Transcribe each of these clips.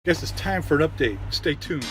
Guess it's time for an update. Stay tuned.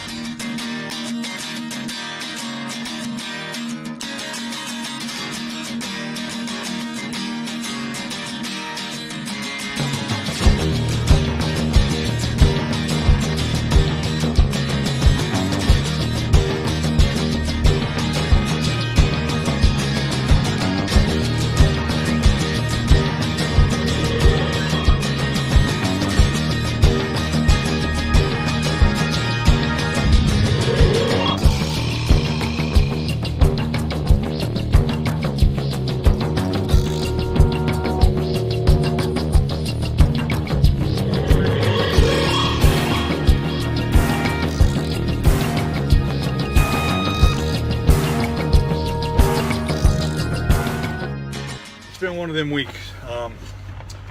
It's been one of them weeks.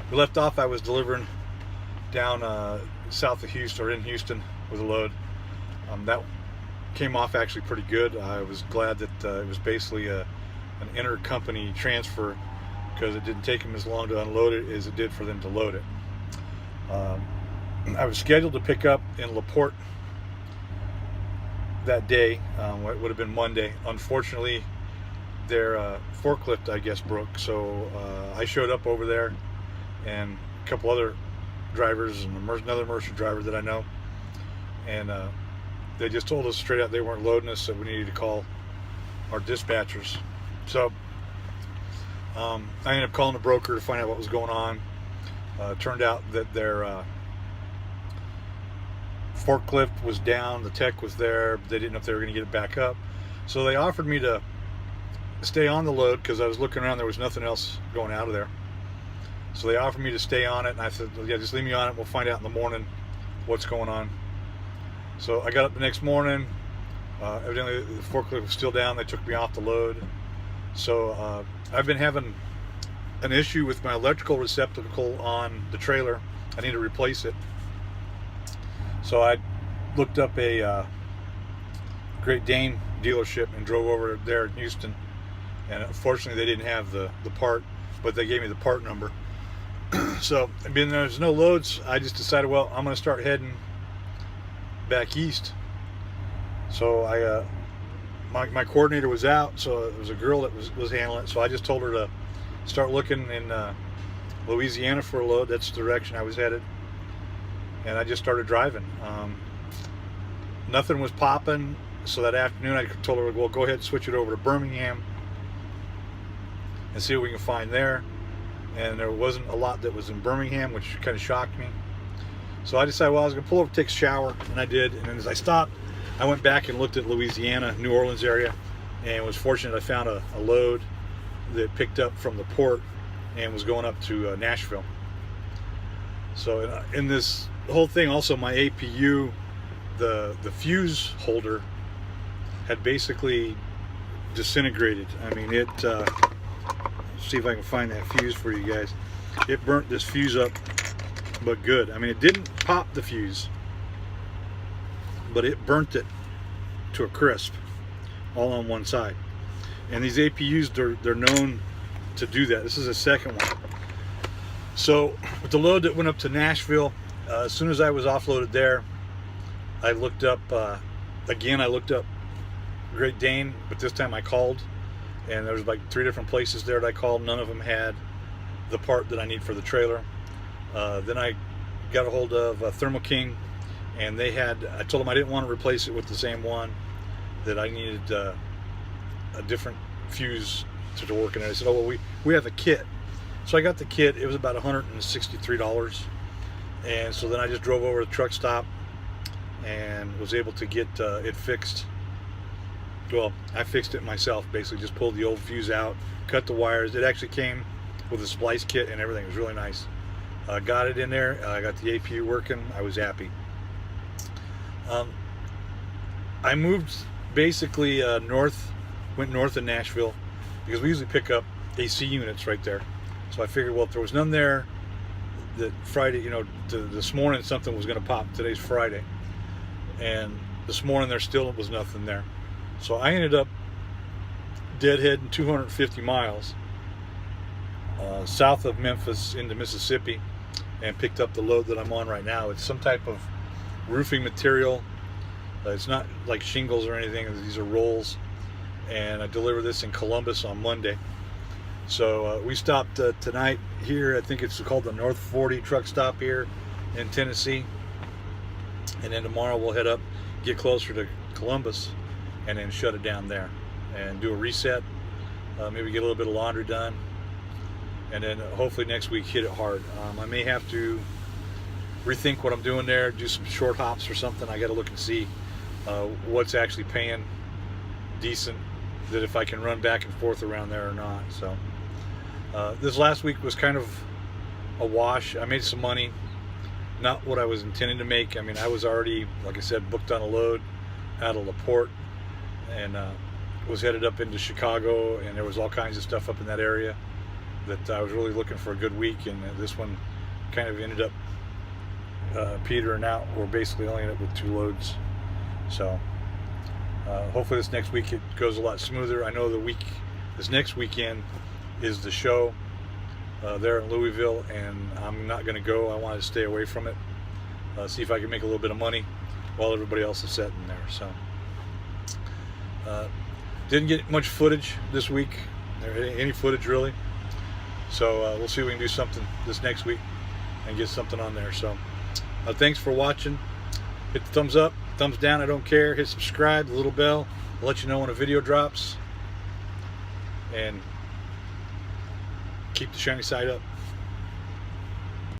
We left off, I was delivering down south of Houston, or in Houston, with a load. That came off actually pretty good. I was glad that it was basically an intercompany transfer, because it didn't take them as long to unload it as it did for them to load it. I was scheduled to pick up in LaPorte that day. It would have been Monday. Unfortunately, their forklift, I guess, broke, so I showed up over there, and a couple other drivers and another Mercer driver that I know, and they just told us straight out they weren't loading us, so we needed to call our dispatchers. So I ended up calling the broker to find out what was going on. Turned out that their forklift was down, the tech was there, but they didn't know if they were going to get it back up, so they offered me to stay on the load, because I was looking around, there was nothing else going out of there. So they offered me to stay on it, and I said, well, yeah, just leave me on it, we'll find out in the morning what's going on. So I got up the next morning, evidently the forklift was still down, they took me off the load. So I've been having an issue with my electrical receptacle on the trailer. I need to replace it. So I looked up a Great Dane dealership and drove over there in Houston. And unfortunately they didn't have the part, but they gave me the part number. So being there's no loads, I just decided, well, I'm going to start heading back east. So my coordinator was out, so it was a girl that was handling it, so I just told her to start looking in Louisiana for a load. That's the direction I was headed, and I just started driving. Nothing was popping, so that afternoon I told her, well, go ahead and switch it over to Birmingham and see what we can find there. And there wasn't a lot that was in Birmingham, which kind of shocked me. So I decided, well, I was going to pull over, take a shower, and I did. And then as I stopped, I went back and looked at Louisiana, New Orleans area, and was fortunate I found a load that picked up from the port and was going up to Nashville. So in this whole thing, also my APU, the fuse holder had basically disintegrated. I mean, it see if I can find that fuse for you guys. It burnt this fuse up, but good. I mean, it didn't pop the fuse, but it burnt it to a crisp, all on one side. And these APUs, they're known to do that. This is a second one. So with the load that went up to Nashville, as soon as I was offloaded there, I looked up again. I looked up Great Dane, but this time I called, and there was like 3 different places there that I called. None of them had the part that I need for the trailer. Then I got a hold of Thermo King, and they had, I told them I didn't want to replace it with the same one, that I needed a different fuse to work in it. I said, oh, well, we have a kit. So I got the kit. It was about $163, and so then I just drove over to the truck stop and was able to get it fixed. Well, I fixed it myself, basically just pulled the old fuse out, cut the wires. It actually came with a splice kit and everything. It was really nice. Got it in there, I got the APU working, I was happy. I moved basically went north of Nashville, because we usually pick up AC units right there. So I figured, well, if there was none there, that Friday, you know, this morning something was going to pop. Today's Friday, and this morning there still was nothing there. So I ended up deadheading 250 miles south of Memphis into Mississippi, and picked up the load that I'm on right now. It's some type of roofing material. It's not like shingles or anything. These are rolls, and I deliver this in Columbus on Monday. So we stopped tonight here. I think it's called the North 40 truck stop here in Tennessee, and then tomorrow we'll head up, get closer to Columbus, and then shut it down there and do a reset. Maybe get a little bit of laundry done, and then hopefully next week hit it hard. I may have to rethink what I'm doing there, do some short hops or something. I got to look and see what's actually paying decent, that if I can run back and forth around there or not. So this last week was kind of a wash. I made some money, not what I was intending to make. I mean, I was already, like I said, booked on a load out of LaPorte, and was headed up into Chicago, and there was all kinds of stuff up in that area that I was really looking for a good week, and this one kind of ended up petering out. We're basically only ended up with 2 loads. So hopefully this next week it goes a lot smoother. I know this next weekend is the show there in Louisville, and I'm not going to go. I wanted to stay away from it, see if I can make a little bit of money while everybody else is sitting there. So didn't get much footage this week, or any footage really. So we'll see if we can do something this next week and get something on there. So thanks for watching. Hit the thumbs up, thumbs down, I don't care. Hit subscribe, the little bell. I'll let you know when a video drops. And keep the shiny side up.